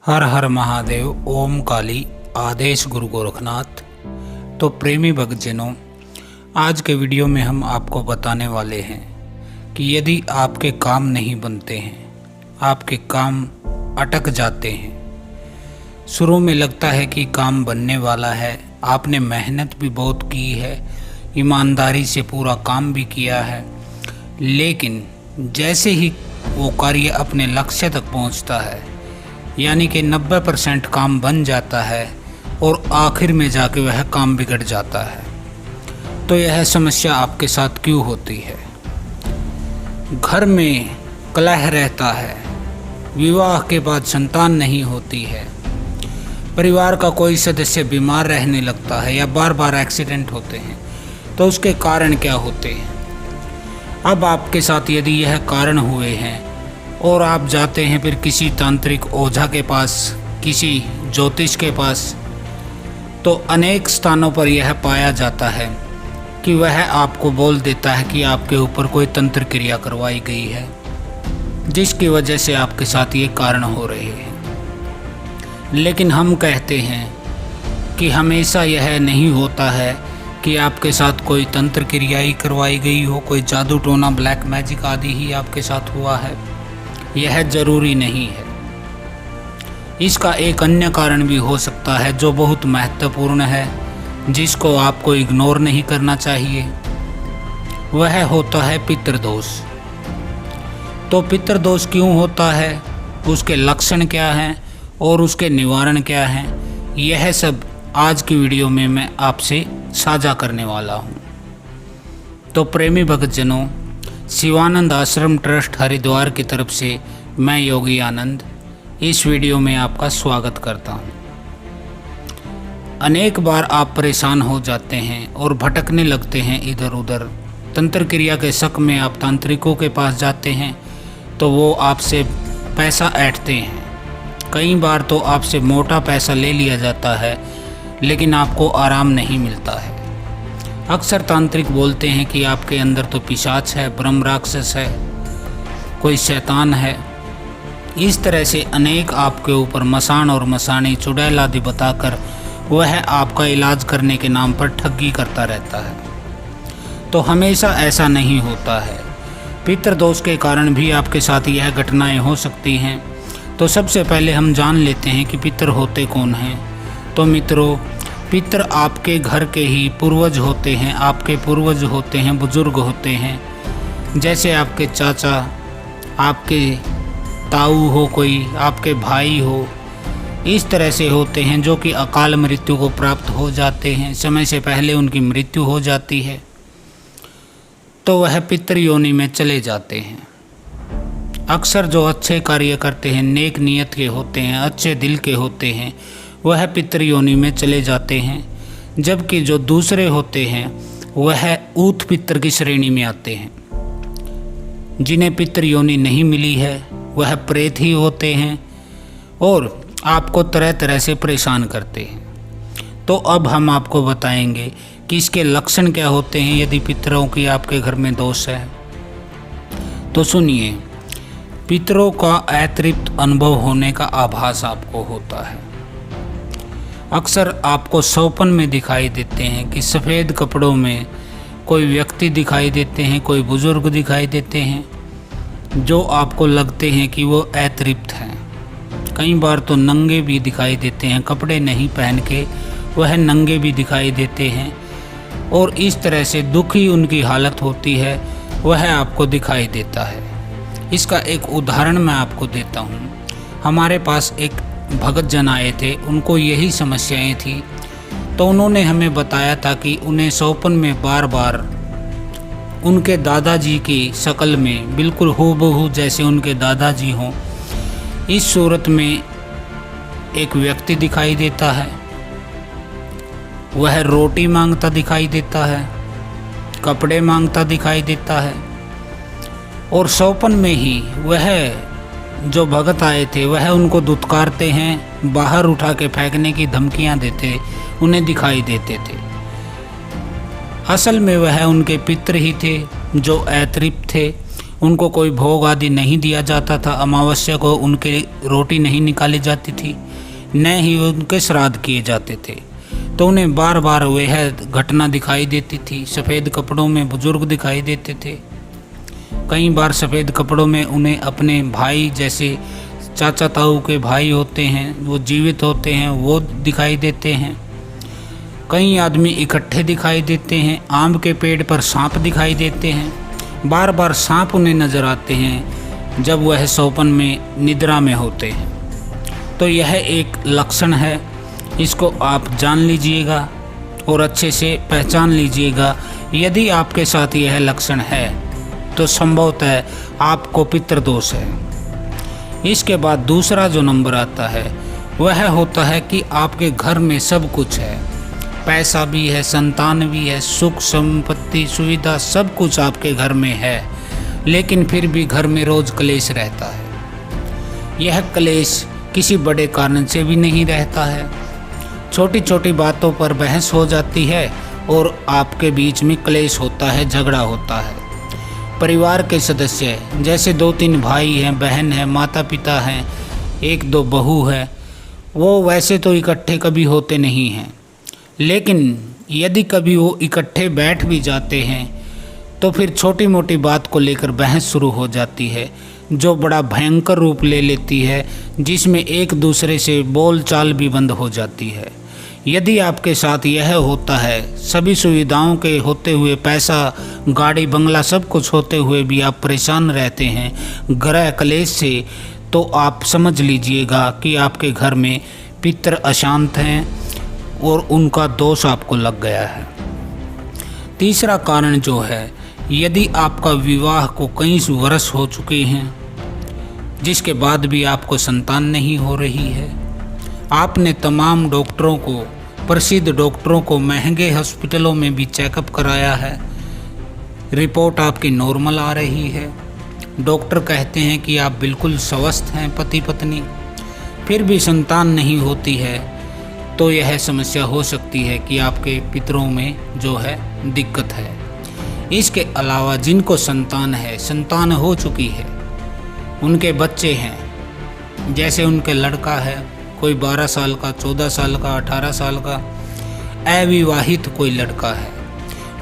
हर हर महादेव। ओम काली। आदेश गुरु गोरखनाथ। तो प्रेमी भक्तजनों, आज के वीडियो में हम आपको बताने वाले हैं कि यदि आपके काम नहीं बनते हैं, आपके काम अटक जाते हैं, शुरू में लगता है कि काम बनने वाला है, आपने मेहनत भी बहुत की है, ईमानदारी से पूरा काम भी किया है, लेकिन जैसे ही वो कार्य अपने लक्ष्य तक पहुंचता है, यानी कि 90% काम बन जाता है और आखिर में जाके वह काम बिगड़ जाता है, तो यह समस्या आपके साथ क्यों होती है? घर में कलह रहता है, विवाह के बाद संतान नहीं होती है, परिवार का कोई सदस्य बीमार रहने लगता है या बार बार एक्सीडेंट होते हैं, तो उसके कारण क्या होते हैं? अब आपके साथ यदि यह कारण हुए हैं और आप जाते हैं फिर किसी तांत्रिक ओझा के पास, किसी ज्योतिष के पास, तो अनेक स्थानों पर यह पाया जाता है कि वह आपको बोल देता है कि आपके ऊपर कोई तंत्र क्रिया करवाई गई है, जिसकी वजह से आपके साथ ये कारण हो रहे हैं। लेकिन हम कहते हैं कि हमेशा यह नहीं होता है कि आपके साथ कोई तंत्र क्रिया ही करवाई गई हो, कोई जादू टोना ब्लैक मैजिक आदि ही आपके साथ हुआ है, यह जरूरी नहीं है। इसका एक अन्य कारण भी हो सकता है जो बहुत महत्वपूर्ण है, जिसको आपको इग्नोर नहीं करना चाहिए। वह होता है पितृदोष। तो पितृदोष क्यों होता है, उसके लक्षण क्या हैं और उसके निवारण क्या हैं, यह सब आज की वीडियो में मैं आपसे साझा करने वाला हूँ। तो प्रेमी भक्तजनों, शिवानंद आश्रम ट्रस्ट हरिद्वार की तरफ से मैं योगी आनंद इस वीडियो में आपका स्वागत करता हूँ। अनेक बार आप परेशान हो जाते हैं और भटकने लगते हैं इधर उधर। तंत्र क्रिया के शक में आप तांत्रिकों के पास जाते हैं तो वो आपसे पैसा ऐंठते हैं। कई बार तो आपसे मोटा पैसा ले लिया जाता है, लेकिन आपको आराम नहीं मिलता है। अक्सर तांत्रिक बोलते हैं कि आपके अंदर तो पिशाच है, ब्रह्म राक्षस है, कोई शैतान है। इस तरह से अनेक आपके ऊपर मसान और मसानी चुड़ैल आदि बताकर वह आपका इलाज करने के नाम पर ठगी करता रहता है। तो हमेशा ऐसा नहीं होता है। पितृदोष के कारण भी आपके साथ यह घटनाएं हो सकती हैं। तो सबसे पहले हम जान लेते हैं कि पितृ होते कौन हैं। तो मित्रों, पितृ आपके घर के ही पूर्वज होते हैं। आपके पूर्वज होते हैं, बुजुर्ग होते हैं, जैसे आपके चाचा, आपके ताऊ हो, कोई आपके भाई हो, इस तरह से होते हैं जो कि अकाल मृत्यु को प्राप्त हो जाते हैं, समय से पहले उनकी मृत्यु हो जाती है, तो वह पितृ योनि में चले जाते हैं। अक्सर जो अच्छे कार्य करते हैं, नेक नियत के होते हैं, अच्छे दिल के होते हैं, वह पितृ योनि में चले जाते हैं, जबकि जो दूसरे होते हैं वह ऊत पितृ की श्रेणी में आते हैं। जिन्हें पितृ योनि नहीं मिली है वह प्रेत ही होते हैं और आपको तरह तरह से परेशान करते हैं। तो अब हम आपको बताएंगे कि इसके लक्षण क्या होते हैं यदि पितरों की आपके घर में दोष है। तो सुनिए, पितरों का अतृप्त अनुभव होने का आभास आपको होता है। अक्सर आपको सपन में दिखाई देते हैं कि सफ़ेद कपड़ों में कोई व्यक्ति दिखाई देते हैं, कोई बुजुर्ग दिखाई देते हैं, जो आपको लगते हैं कि वो अतृप्त हैं। कई बार तो नंगे भी दिखाई देते हैं, कपड़े नहीं पहन के वह नंगे भी दिखाई देते हैं, और इस तरह से दुखी उनकी हालत होती है, वह आपको दिखाई देता है। इसका एक उदाहरण मैं आपको देता हूँ। हमारे पास एक भगत जन आए थे, उनको यही समस्याएं थी, तो उन्होंने हमें बताया था कि उन्हें सौपन में बार बार उनके दादाजी की शक्ल में, बिल्कुल हूबहू जैसे उनके दादाजी हों, इस सूरत में एक व्यक्ति दिखाई देता है। वह रोटी मांगता दिखाई देता है, कपड़े मांगता दिखाई देता है, और सौपन में ही वह जो भगत आए थे वह उनको दुत्कारते हैं, बाहर उठा के फेंकने की धमकियां देते उन्हें दिखाई देते थे। असल में वह उनके पितृ ही थे जो अतृप्त थे। उनको कोई भोग आदि नहीं दिया जाता था, अमावस्या को उनके रोटी नहीं निकाली जाती थी, न ही उनके श्राद्ध किए जाते थे। तो उन्हें बार बार वह घटना दिखाई देती थी। सफ़ेद कपड़ों में बुजुर्ग दिखाई देते थे। कई बार सफ़ेद कपड़ों में उन्हें अपने भाई, जैसे चाचा ताऊ के भाई होते हैं, वो जीवित होते हैं, वो दिखाई देते हैं। कई आदमी इकट्ठे दिखाई देते हैं। आम के पेड़ पर सांप दिखाई देते हैं। बार बार सांप उन्हें नज़र आते हैं जब वह सोपन में निद्रा में होते हैं। तो यह एक लक्षण है, इसको आप जान लीजिएगा और अच्छे से पहचान लीजिएगा। यदि आपके साथ यह लक्षण है तो संभवतः आपको पितृदोष है। इसके बाद दूसरा जो नंबर आता है वह होता है कि आपके घर में सब कुछ है, पैसा भी है, संतान भी है, सुख संपत्ति सुविधा सब कुछ आपके घर में है, लेकिन फिर भी घर में रोज क्लेश रहता है। यह क्लेश किसी बड़े कारण से भी नहीं रहता है। छोटी छोटी बातों पर बहस हो जाती है और आपके बीच में क्लेश होता है, झगड़ा होता है। परिवार के सदस्य जैसे 2-3 भाई हैं, बहन है, माता पिता हैं, 1-2 बहू है, वो वैसे तो इकट्ठे कभी होते नहीं हैं, लेकिन यदि कभी वो इकट्ठे बैठ भी जाते हैं तो फिर छोटी मोटी बात को लेकर बहस शुरू हो जाती है, जो बड़ा भयंकर रूप ले लेती है, जिसमें एक दूसरे से बोल चाल भी बंद हो जाती है। यदि आपके साथ यह होता है, सभी सुविधाओं के होते हुए, पैसा गाड़ी बंगला सब कुछ होते हुए भी आप परेशान रहते हैं ग्रह क्लेश से, तो आप समझ लीजिएगा कि आपके घर में पितृ अशांत हैं और उनका दोष आपको लग गया है। तीसरा कारण जो है, यदि आपका विवाह को कई वर्ष हो चुके हैं जिसके बाद भी आपको संतान नहीं हो रही है, आपने तमाम डॉक्टरों को, प्रसिद्ध डॉक्टरों को, महंगे हॉस्पिटलों में भी चेकअप कराया है, रिपोर्ट आपकी नॉर्मल आ रही है, डॉक्टर कहते हैं कि आप बिल्कुल स्वस्थ हैं पति पत्नी, फिर भी संतान नहीं होती है, तो यह समस्या हो सकती है कि आपके पितरों में जो है दिक्कत है। इसके अलावा जिनको संतान है, संतान हो चुकी है, उनके बच्चे हैं, जैसे उनके लड़का है, कोई 12 साल का, 14 साल का, 18 साल का, अविवाहित कोई लड़का है,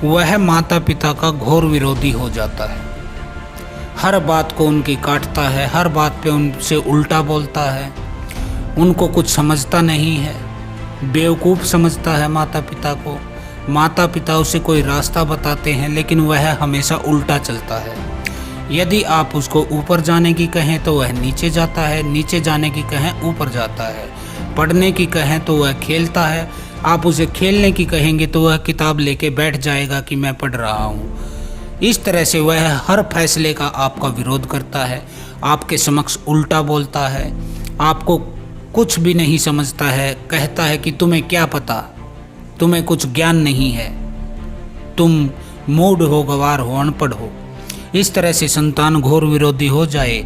वह माता पिता का घोर विरोधी हो जाता है। हर बात को उनकी काटता है, हर बात पे उनसे उल्टा बोलता है, उनको कुछ समझता नहीं है, बेवकूफ़ समझता है माता पिता को। माता पिता उसे कोई रास्ता बताते हैं लेकिन वह हमेशा उल्टा चलता है। यदि आप उसको ऊपर जाने की कहें तो वह नीचे जाता है, नीचे जाने की कहें ऊपर जाता है, पढ़ने की कहें तो वह खेलता है, आप उसे खेलने की कहेंगे तो वह किताब लेके बैठ जाएगा कि मैं पढ़ रहा हूँ। इस तरह से वह हर फैसले का आपका विरोध करता है, आपके समक्ष उल्टा बोलता है, आपको कुछ भी नहीं समझता है, कहता है कि तुम्हें क्या पता, तुम्हें कुछ ज्ञान नहीं है, तुम मूढ़ हो, गवार हो, अनपढ़ हो। इस तरह से संतान घोर विरोधी हो जाए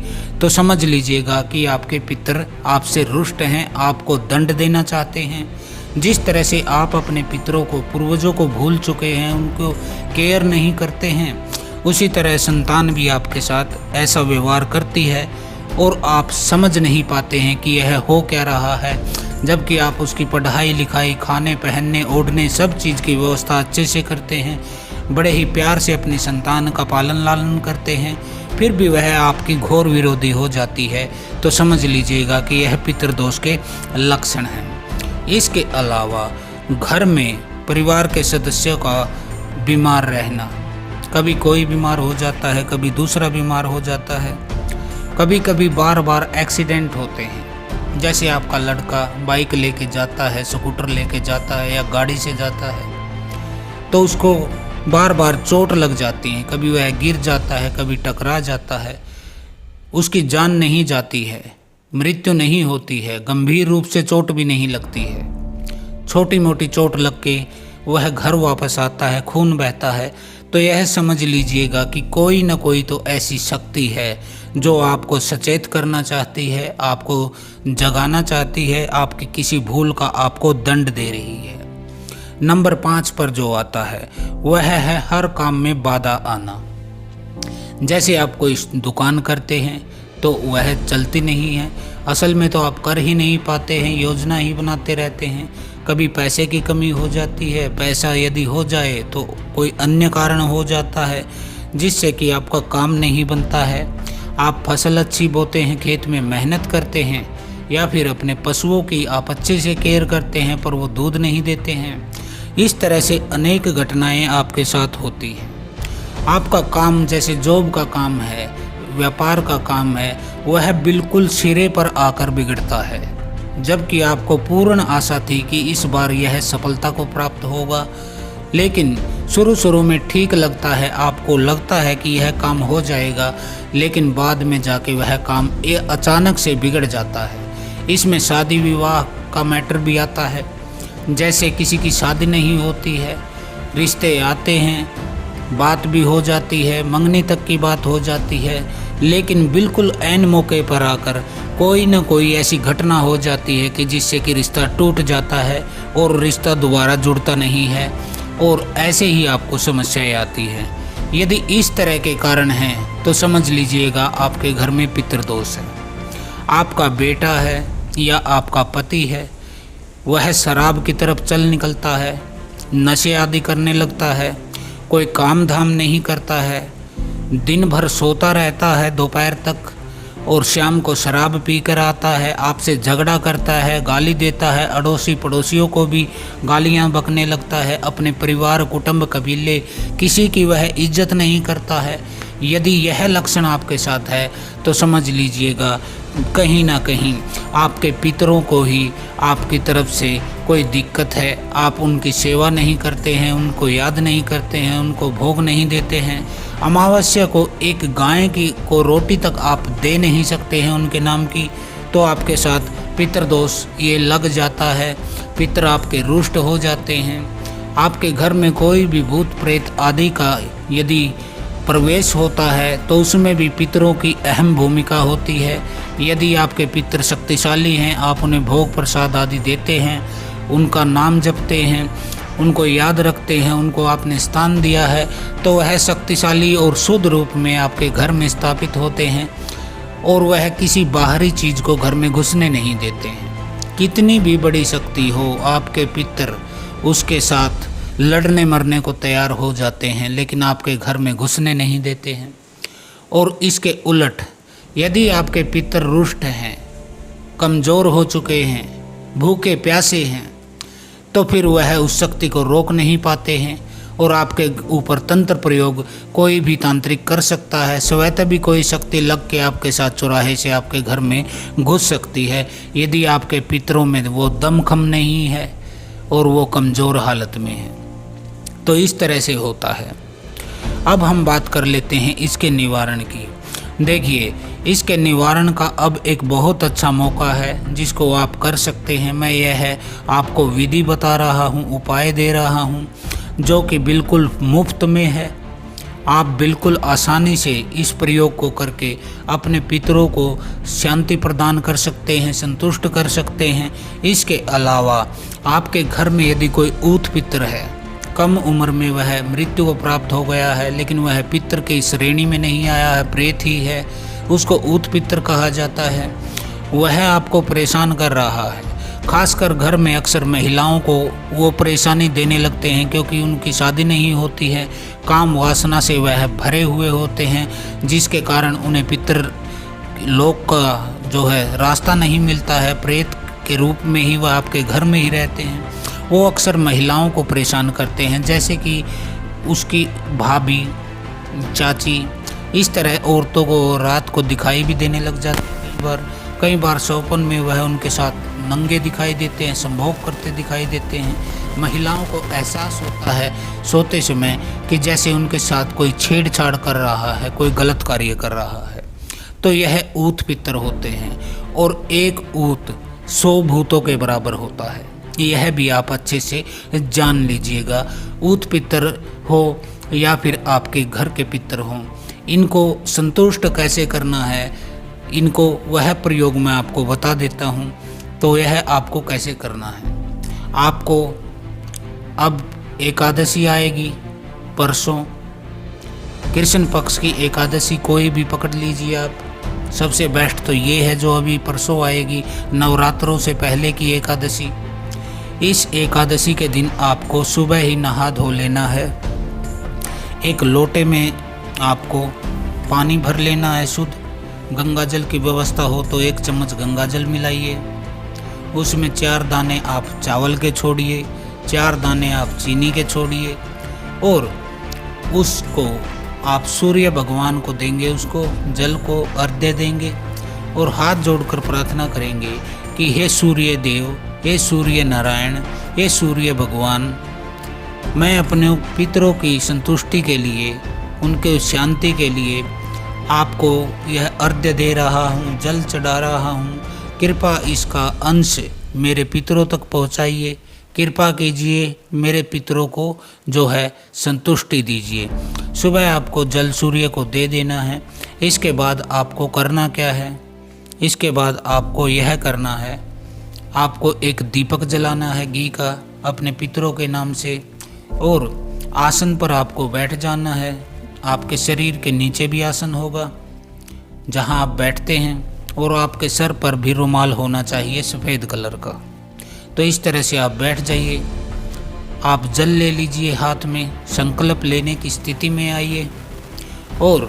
तो समझ लीजिएगा कि आपके पितर आपसे रुष्ट हैं, आपको दंड देना चाहते हैं। जिस तरह से आप अपने पितरों को, पूर्वजों को भूल चुके हैं, उनको केयर नहीं करते हैं, उसी तरह संतान भी आपके साथ ऐसा व्यवहार करती है और आप समझ नहीं पाते हैं कि यह हो क्या रहा है, जबकि आप उसकी पढ़ाई लिखाई, खाने पहनने ओढ़ने सब चीज़ की व्यवस्था अच्छे से करते हैं, बड़े ही प्यार से अपनी संतान का पालन लालन करते हैं, फिर भी वह आपकी घोर विरोधी हो जाती है, तो समझ लीजिएगा कि यह पितृदोष के लक्षण हैं। इसके अलावा घर में परिवार के सदस्यों का बीमार रहना, कभी कोई बीमार हो जाता है, कभी दूसरा बीमार हो जाता है, कभी कभी बार बार एक्सीडेंट होते हैं, जैसे आपका लड़का बाइक लेके जाता है, स्कूटर लेके जाता है या गाड़ी से जाता है, तो उसको बार बार चोट लग जाती है, कभी वह गिर जाता है, कभी टकरा जाता है, उसकी जान नहीं जाती है, मृत्यु नहीं होती है, गंभीर रूप से चोट भी नहीं लगती है, छोटी मोटी चोट लग के वह घर वापस आता है, खून बहता है, तो यह समझ लीजिएगा कि कोई न कोई तो ऐसी शक्ति है जो आपको सचेत करना चाहती है, आपको जगाना चाहती है, आपकी किसी भूल का आपको दंड दे रही है। नंबर 5 पर जो आता है वह है हर काम में बाधा आना। जैसे आप कोई दुकान करते हैं तो वह चलती नहीं है, असल में तो आप कर ही नहीं पाते हैं, योजना ही बनाते रहते हैं। कभी पैसे की कमी हो जाती है, पैसा यदि हो जाए तो कोई अन्य कारण हो जाता है जिससे कि आपका काम नहीं बनता है। आप फसल अच्छी बोते हैं, खेत में मेहनत करते हैं, या फिर अपने पशुओं की आप अच्छे से केयर करते हैं पर वो दूध नहीं देते हैं। इस तरह से अनेक घटनाएं आपके साथ होती हैं। आपका काम जैसे जॉब का काम है, व्यापार का काम है, वह बिल्कुल सिरे पर आकर बिगड़ता है, जबकि आपको पूर्ण आशा थी कि इस बार यह सफलता को प्राप्त होगा। लेकिन शुरू में ठीक लगता है, आपको लगता है कि यह काम हो जाएगा, लेकिन बाद में जाके वह काम अचानक से बिगड़ जाता है। इसमें शादी विवाह का मैटर भी आता है। जैसे किसी की शादी नहीं होती है, रिश्ते आते हैं, बात भी हो जाती है, मंगनी तक की बात हो जाती है, लेकिन बिल्कुल ऐन मौके पर आकर कोई न कोई ऐसी घटना हो जाती है कि जिससे कि रिश्ता टूट जाता है और रिश्ता दोबारा जुड़ता नहीं है, और ऐसे ही आपको समस्याएं आती हैं। यदि इस तरह के कारण हैं तो समझ लीजिएगा आपके घर में पितृदोष है। आपका बेटा है या आपका पति है, वह शराब की तरफ चल निकलता है, नशे आदि करने लगता है, कोई काम धाम नहीं करता है, दिन भर सोता रहता है दोपहर तक, और शाम को शराब पीकर आता है, आपसे झगड़ा करता है, गाली देता है, अड़ोसी पड़ोसियों को भी गालियां बकने लगता है, अपने परिवार कुटुंब कबीले किसी की वह इज्जत नहीं करता है। यदि यह लक्षण आपके साथ है तो समझ लीजिएगा कहीं ना कहीं आपके पितरों को ही आपकी तरफ से कोई दिक्कत है। आप उनकी सेवा नहीं करते हैं, उनको याद नहीं करते हैं, उनको भोग नहीं देते हैं। अमावस्या को एक गाय की को रोटी तक आप दे नहीं सकते हैं उनके नाम की, तो आपके साथ पितृदोष ये लग जाता है। पितर आपके रुष्ट हो जाते हैं। आपके घर में कोई भी भूत प्रेत आदि का यदि प्रवेश होता है तो उसमें भी पितरों की अहम भूमिका होती है। यदि आपके पितर शक्तिशाली हैं, आप उन्हें भोग प्रसाद आदि देते हैं, उनका नाम जपते हैं, उनको याद रखते हैं, उनको आपने स्थान दिया है, तो वह शक्तिशाली और शुद्ध रूप में आपके घर में स्थापित होते हैं और वह किसी बाहरी चीज़ को घर में घुसने नहीं देते हैं। कितनी भी बड़ी शक्ति हो, आपके पितर उसके साथ लड़ने मरने को तैयार हो जाते हैं, लेकिन आपके घर में घुसने नहीं देते हैं। और इसके उलट यदि आपके पितर रुष्ट हैं, कमज़ोर हो चुके हैं, भूखे प्यासे हैं, तो फिर वह उस शक्ति को रोक नहीं पाते हैं और आपके ऊपर तंत्र प्रयोग कोई भी तांत्रिक कर सकता है। स्वतः भी कोई शक्ति लग के आपके साथ चौराहे से आपके घर में घुस सकती है, यदि आपके पितरों में वो दमखम नहीं है और वो कमज़ोर हालत में है। तो इस तरह से होता है। अब हम बात कर लेते हैं इसके निवारण की। देखिए, इसके निवारण का अब एक बहुत अच्छा मौका है जिसको आप कर सकते हैं। मैं यह आपको विधि बता रहा हूँ, उपाय दे रहा हूँ जो कि बिल्कुल मुफ्त में है। आप बिल्कुल आसानी से इस प्रयोग को करके अपने पितरों को शांति प्रदान कर सकते हैं, संतुष्ट कर सकते हैं। इसके अलावा आपके घर में यदि कोई ऊत पितर है, कम उम्र में वह मृत्यु को प्राप्त हो गया है, लेकिन वह पितर की श्रेणी में नहीं आया है, प्रेत ही है, उसको ऊत पितर कहा जाता है, वह आपको परेशान कर रहा है। खासकर घर में अक्सर महिलाओं को वो परेशानी देने लगते हैं क्योंकि उनकी शादी नहीं होती है, काम वासना से वह भरे हुए होते हैं, जिसके कारण उन्हें पितर लोक का जो है रास्ता नहीं मिलता है। प्रेत के रूप में ही वह आपके घर में ही रहते हैं। वो अक्सर महिलाओं को परेशान करते हैं, जैसे कि उसकी भाभी, चाची, इस तरह औरतों को रात को दिखाई भी देने लग जाते हैं। कई बार सौपन में वह उनके साथ नंगे दिखाई देते हैं, संभोग करते दिखाई देते हैं। महिलाओं को एहसास होता है सोते समय कि जैसे उनके साथ कोई छेड़छाड़ कर रहा है, कोई गलत कार्य कर रहा है। तो यह ऊत पितर होते हैं और एक ऊत 100 भूतों के बराबर होता है। यह भी आप अच्छे से जान लीजिएगा। ऊत पितर हो या फिर आपके घर के पितर हों, इनको संतुष्ट कैसे करना है, इनको वह प्रयोग मैं आपको बता देता हूँ। तो यह आपको कैसे करना है। आपको अब एकादशी आएगी परसों कृष्ण पक्ष की एकादशी कोई भी पकड़ लीजिए आप। सबसे बेस्ट तो ये है जो अभी परसों आएगी, नवरात्रों से पहले की एकादशी। इस एकादशी के दिन आपको सुबह ही नहा धो लेना है। एक लोटे में आपको पानी भर लेना है शुद्ध। गंगा जल की व्यवस्था हो तो 1 चम्मच गंगा जल मिलाइए। उसमें 4 दाने आप चावल के छोड़िए, 4 दाने आप चीनी के छोड़िए और उसको आप सूर्य भगवान को देंगे। उसको जल को अर्घ्य देंगे और हाथ जोड़कर प्रार्थना करेंगे कि हे सूर्य देव, हे सूर्य नारायण, हे सूर्य भगवान, मैं अपने पितरों की संतुष्टि के लिए, उनके शांति के लिए आपको यह अर्घ्य दे रहा हूँ, जल चढ़ा रहा हूँ। कृपा इसका अंश मेरे पितरों तक पहुँचाइए। कृपा कीजिए, मेरे पितरों को जो है संतुष्टि दीजिए। सुबह आपको जल सूर्य को दे देना है। इसके बाद आपको करना क्या है? इसके बाद आपको यह करना है, आपको एक दीपक जलाना है घी का अपने पितरों के नाम से और आसन पर आपको बैठ जाना है। आपके शरीर के नीचे भी आसन होगा जहां आप बैठते हैं और आपके सर पर भी रुमाल होना चाहिए सफ़ेद कलर का। तो इस तरह से आप बैठ जाइए। आप जल ले लीजिए हाथ में, संकल्प लेने की स्थिति में आइए और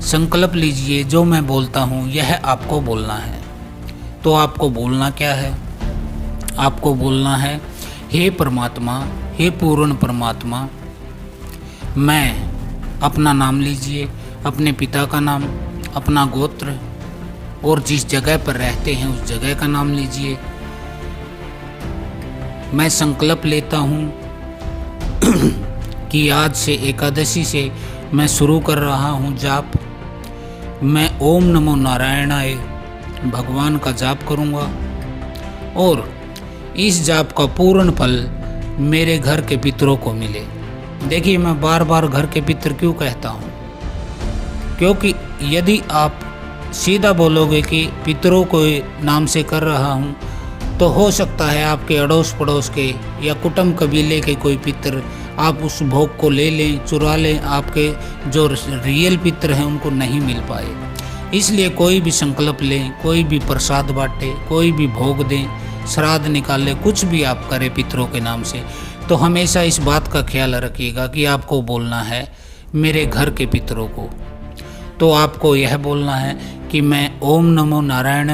संकल्प लीजिए। जो मैं बोलता हूँ यह आपको बोलना है। तो आपको बोलना क्या है? आपको बोलना है, हे परमात्मा, हे पूर्ण परमात्मा, मैं, अपना नाम लीजिए, अपने पिता का नाम, अपना गोत्र और जिस जगह पर रहते हैं उस जगह का नाम लीजिए। मैं संकल्प लेता हूँ कि आज से एकादशी से मैं शुरू कर रहा हूँ जाप। मैं ओम नमो नारायणाय भगवान का जाप करूँगा और इस जाप का पूर्ण फल मेरे घर के पितरों को मिले। देखिए, मैं बार बार घर के पितर क्यों कहता हूँ? क्योंकि यदि आप सीधा बोलोगे कि पितरों को नाम से कर रहा हूँ तो हो सकता है आपके अड़ोस पड़ोस के या कुटुंब कबीले के कोई पितर आप उस भोग को ले लें, चुरा लें, आपके जो रियल पितर हैं उनको नहीं मिल पाए। इसलिए कोई भी संकल्प लें, कोई भी प्रसाद बांटे, कोई भी भोग दें, श्राद्ध निकालें, कुछ भी आप करें पितरों के नाम से, तो हमेशा इस बात का ख्याल रखिएगा कि आपको बोलना है मेरे घर के पितरों को। तो आपको यह बोलना है कि मैं ओम नमो नारायण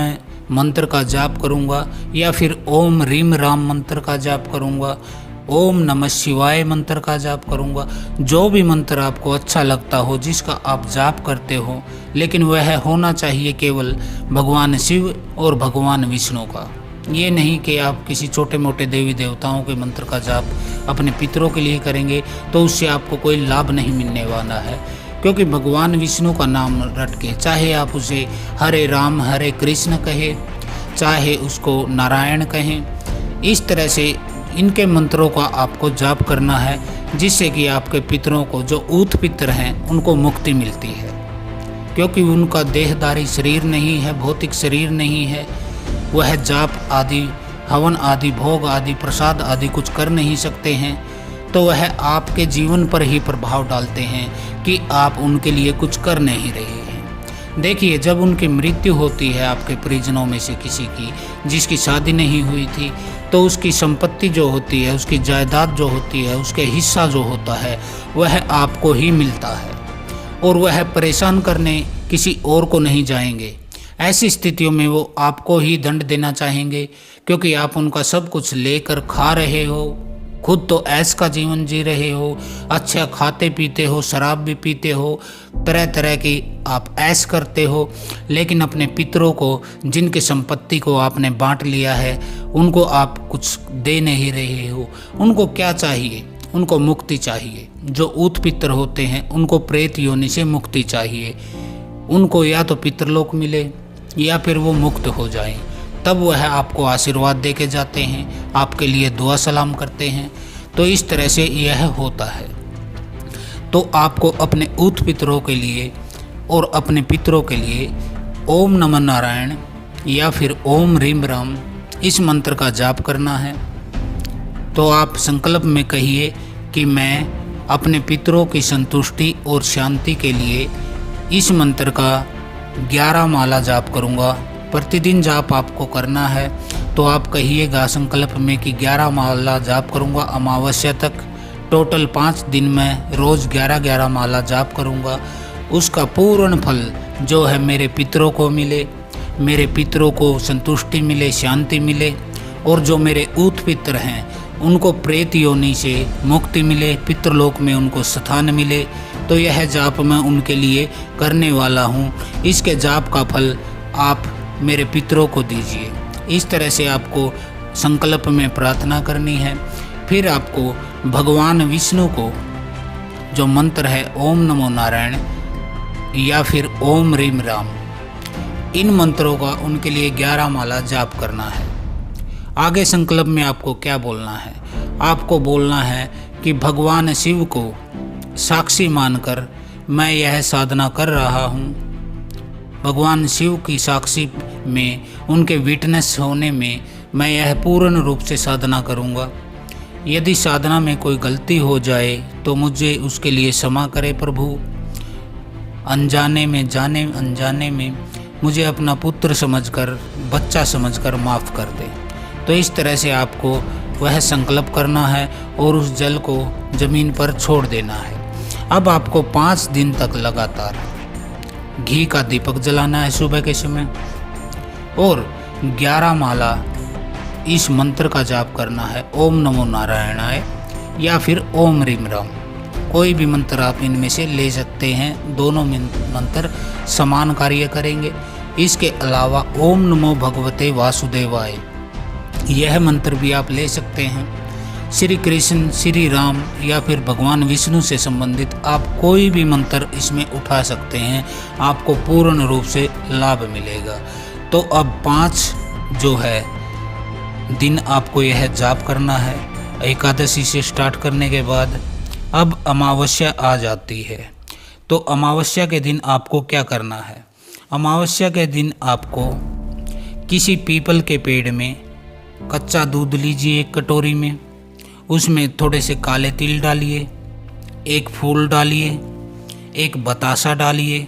मंत्र का जाप करूंगा या फिर ओम रीम राम मंत्र का जाप करूंगा, ओम नमः शिवाय मंत्र का जाप करूंगा। जो भी मंत्र आपको अच्छा लगता हो, जिसका आप जाप करते हो, लेकिन वह होना चाहिए केवल भगवान शिव और भगवान विष्णु का। ये नहीं कि आप किसी छोटे मोटे देवी देवताओं के मंत्र का जाप अपने पितरों के लिए करेंगे तो उससे आपको कोई लाभ नहीं मिलने वाला है। क्योंकि भगवान विष्णु का नाम रट के, चाहे आप उसे हरे राम हरे कृष्ण कहें, चाहे उसको नारायण कहें, इस तरह से इनके मंत्रों का आपको जाप करना है, जिससे कि आपके पितरों को, जो ऊत पितर हैं, उनको मुक्ति मिलती है। क्योंकि उनका देहधारी शरीर नहीं है, भौतिक शरीर नहीं है, वह जाप आदि, हवन आदि, भोग आदि, प्रसाद आदि कुछ कर नहीं सकते हैं, तो वह आपके जीवन पर ही प्रभाव डालते हैं कि आप उनके लिए कुछ कर नहीं रहे हैं। देखिए, जब उनकी मृत्यु होती है आपके परिजनों में से किसी की, जिसकी शादी नहीं हुई थी, तो उसकी संपत्ति जो होती है, उसकी जायदाद जो होती है, उसके हिस्सा जो होता है, वह आपको ही मिलता है और वह परेशान करने किसी और को नहीं जाएंगे। ऐसी स्थितियों में वो आपको ही दंड देना चाहेंगे, क्योंकि आप उनका सब कुछ लेकर खा रहे हो, खुद तो ऐश का जीवन जी रहे हो, अच्छा खाते पीते हो, शराब भी पीते हो, तरह तरह की आप ऐश करते हो, लेकिन अपने पितरों को, जिनकी संपत्ति को आपने बांट लिया है, उनको आप कुछ दे नहीं रहे हो। उनको क्या चाहिए? उनको मुक्ति चाहिए। जो ऊत पितर होते हैं उनको प्रेत योनि से मुक्ति चाहिए। उनको या तो पितरलोक मिले या फिर वो मुक्त हो जाएं। तब वह आपको आशीर्वाद दे के जाते हैं, आपके लिए दुआ सलाम करते हैं। तो इस तरह से यह होता है। तो आपको अपने ऊत पितरों के लिए और अपने पितरों के लिए ओम नमः नारायण या फिर ओम रीम राम इस मंत्र का जाप करना है। तो आप संकल्प में कहिए कि मैं अपने पितरों की संतुष्टि और शांति के लिए इस मंत्र का 11 माला जाप करूँगा। प्रतिदिन जाप आपको करना है, तो आप कहिएगा संकल्प में कि 11 माला जाप करूँगा अमावस्या तक। टोटल 5 दिन में रोज़ 11-11 माला जाप करूँगा। उसका पूर्ण फल जो है मेरे पितरों को मिले, मेरे पितरों को संतुष्टि मिले, शांति मिले, और जो मेरे ऊत पितर हैं उनको प्रेत योनि से मुक्ति मिले, पितृलोक में उनको स्थान मिले। तो यह जाप मैं उनके लिए करने वाला हूँ। इसके जाप का फल आप मेरे पितरों को दीजिए। इस तरह से आपको संकल्प में प्रार्थना करनी है। फिर आपको भगवान विष्णु को जो मंत्र है ओम नमो नारायण या फिर ओम रीम राम, इन मंत्रों का उनके लिए 11 माला जाप करना है। आगे संकल्प में आपको क्या बोलना है? आपको बोलना है कि भगवान शिव को साक्षी मानकर मैं यह साधना कर रहा हूँ। भगवान शिव की साक्षी में, उनके विटनेस होने में मैं यह पूर्ण रूप से साधना करूँगा। यदि साधना में कोई गलती हो जाए तो मुझे उसके लिए क्षमा करे प्रभु। अनजाने में, जाने अनजाने में मुझे अपना पुत्र समझकर, बच्चा समझकर माफ़ कर दे। तो इस तरह से आपको वह संकल्प करना है और उस जल को ज़मीन पर छोड़ देना है। अब आपको 5 दिन तक लगातार घी का दीपक जलाना है सुबह के समय, और 11 माला इस मंत्र का जाप करना है, ओम नमो नारायणाय या फिर ओम रीम राम। कोई भी मंत्र आप इनमें से ले सकते हैं, दोनों मंत्र समान कार्य करेंगे। इसके अलावा ओम नमो भगवते वासुदेवाय, यह मंत्र भी आप ले सकते हैं। श्री कृष्ण, श्री राम या फिर भगवान विष्णु से संबंधित आप कोई भी मंत्र इसमें उठा सकते हैं, आपको पूर्ण रूप से लाभ मिलेगा। तो अब 5 जो है दिन आपको यह जाप करना है एकादशी से स्टार्ट करने के बाद। अब अमावस्या आ जाती है, तो अमावस्या के दिन आपको क्या करना है? अमावस्या के दिन आपको किसी पीपल के पेड़ में कच्चा दूध लीजिए, एक कटोरी में, उसमें थोड़े से काले तिल डालिए, एक फूल डालिए, एक बतासा डालिए,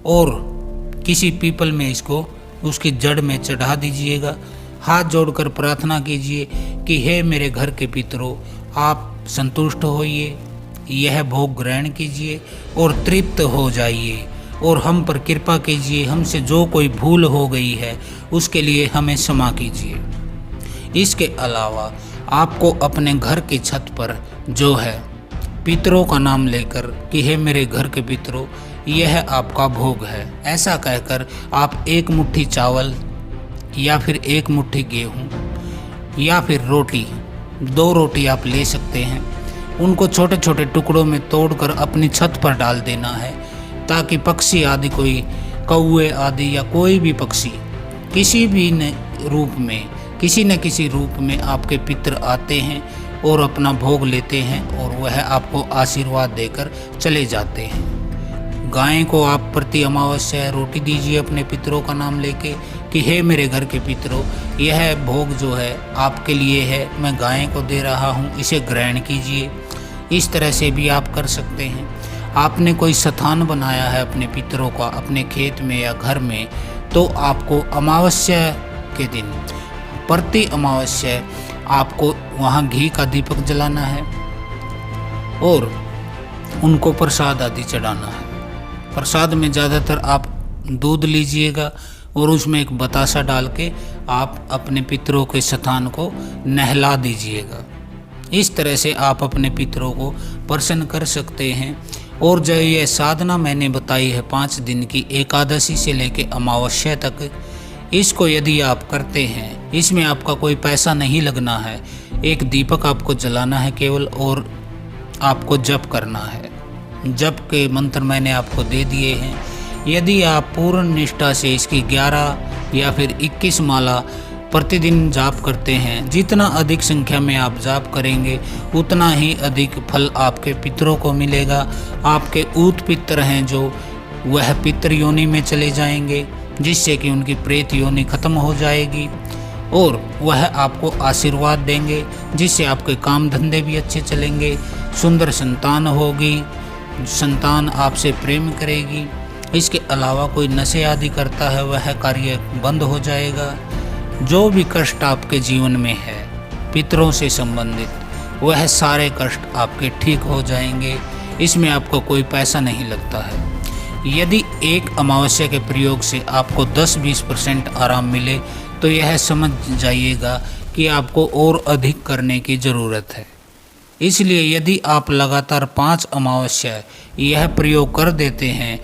और किसी पीपल में इसको उसकी जड़ में चढ़ा दीजिएगा। हाथ जोड़कर प्रार्थना कीजिए कि हे मेरे घर के पितरों, आप संतुष्ट होइए, यह भोग ग्रहण कीजिए और तृप्त हो जाइए, और हम पर कृपा कीजिए। हमसे जो कोई भूल हो गई है उसके लिए हमें क्षमा कीजिए। इसके अलावा आपको अपने घर की छत पर जो है पितरों का नाम लेकर कि हे मेरे घर के पितरों, यह आपका भोग है, ऐसा कहकर आप 1 मुट्ठी चावल या फिर 1 मुट्ठी गेहूँ या फिर रोटी, 2 रोटी आप ले सकते हैं। उनको छोटे छोटे टुकड़ों में तोड़कर अपनी छत पर डाल देना है, ताकि पक्षी आदि, कोई कौवे आदि या कोई भी पक्षी किसी भी किसी न किसी रूप में आपके पितर आते हैं और अपना भोग लेते हैं, और वह आपको आशीर्वाद देकर चले जाते हैं। गाय को आप प्रति अमावस्या रोटी दीजिए अपने पितरों का नाम लेके कि हे मेरे घर के पितरों, यह भोग जो है आपके लिए है, मैं गाय को दे रहा हूँ, इसे ग्रहण कीजिए। इस तरह से भी आप कर सकते हैं। आपने कोई स्थान बनाया है अपने पितरों का अपने खेत में या घर में, तो आपको अमावस्या के दिन, प्रति अमावस्या आपको वहाँ घी का दीपक जलाना है और उनको प्रसाद आदि चढ़ाना है। प्रसाद में ज़्यादातर आप दूध लीजिएगा और उसमें एक बतासा डाल के आप अपने पितरों के स्थान को नहला दीजिएगा। इस तरह से आप अपने पितरों को प्रसन्न कर सकते हैं। और जो ये साधना मैंने बताई है 5 दिन की, एकादशी से लेके अमावस्या तक, इसको यदि आप करते हैं, इसमें आपका कोई पैसा नहीं लगना है। एक दीपक आपको जलाना है केवल, और आपको जप करना है। जप के मंत्र मैंने आपको दे दिए हैं। यदि आप पूर्ण निष्ठा से इसकी 11 या फिर 21 माला प्रतिदिन जाप करते हैं, जितना अधिक संख्या में आप जाप करेंगे उतना ही अधिक फल आपके पितरों को मिलेगा। आपके ऊत पितर हैं जो, वह पितर योनि में चले जाएंगे, जिससे कि उनकी प्रेत योनि खत्म हो जाएगी, और वह आपको आशीर्वाद देंगे, जिससे आपके काम धंधे भी अच्छे चलेंगे, सुंदर संतान होगी, संतान आपसे प्रेम करेगी। इसके अलावा कोई नशे आदि करता है वह कार्य बंद हो जाएगा। जो भी कष्ट आपके जीवन में है पितरों से संबंधित, वह सारे कष्ट आपके ठीक हो जाएंगे। इसमें आपको कोई पैसा नहीं लगता है। यदि एक अमावस्या के प्रयोग से आपको 10-20% आराम मिले तो यह समझ जाइएगा कि आपको और अधिक करने की ज़रूरत है। इसलिए यदि आप लगातार 5 अमावस्या यह प्रयोग कर देते हैं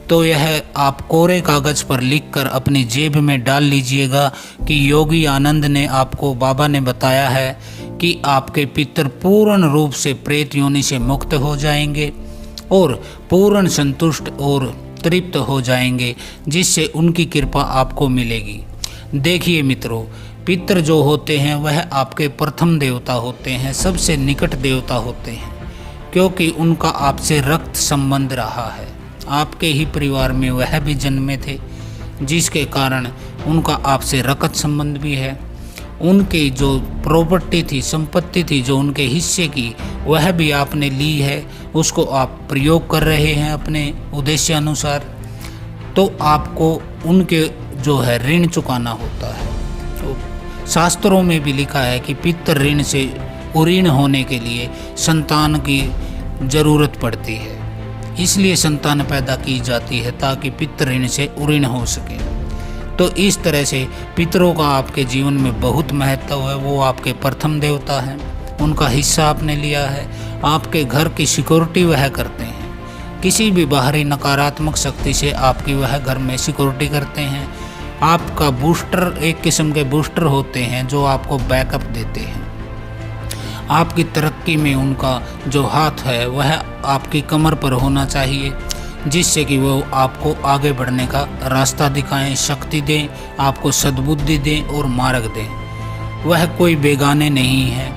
तो यह आप कोरे कागज़ पर लिखकर अपनी जेब में डाल लीजिएगा कि योगी आनंद ने आपको, बाबा ने बताया है कि आपके पितर पूर्ण रूप से प्रेत योनि से मुक्त हो जाएंगे और पूर्ण संतुष्ट और तृप्त हो जाएंगे, जिससे उनकी कृपा आपको मिलेगी। देखिए मित्रों, पितर जो होते हैं वह आपके प्रथम देवता होते हैं, सबसे निकट देवता होते हैं, क्योंकि उनका आपसे रक्त संबंध रहा है। आपके ही परिवार में वह भी जन्मे थे, जिसके कारण उनका आपसे रक्त संबंध भी है। उनकी जो प्रॉपर्टी थी, संपत्ति थी जो उनके हिस्से की, वह भी आपने ली है, उसको आप प्रयोग कर रहे हैं अपने उद्देश्य अनुसार। तो आपको उनके जो है ऋण चुकाना होता है। तो शास्त्रों में भी लिखा है कि पितृ ऋण से उऋण होने के लिए संतान की ज़रूरत पड़ती है, इसलिए संतान पैदा की जाती है ताकि पितृ ऋण से उऋण हो सके। तो इस तरह से पितरों का आपके जीवन में बहुत महत्व है। वो आपके प्रथम देवता हैं, उनका हिस्सा आपने लिया है। आपके घर की सिक्योरिटी वह करते हैं, किसी भी बाहरी नकारात्मक शक्ति से आपकी वह घर में सिक्योरिटी करते हैं। आपका बूस्टर, एक किस्म के बूस्टर होते हैं जो आपको बैकअप देते हैं। आपकी तरक्की में उनका जो हाथ है वह आपकी कमर पर होना चाहिए, जिससे कि वो आपको आगे बढ़ने का रास्ता दिखाएं, शक्ति दें, आपको सद्बुद्धि दें और मार्ग दें। वह कोई बेगाने नहीं है,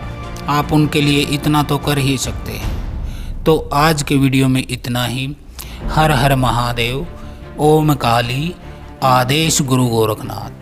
आप उनके लिए इतना तो कर ही सकते हैं। तो आज के वीडियो में इतना ही। हर हर महादेव। ओम काली। आदेश गुरु गोरखनाथ।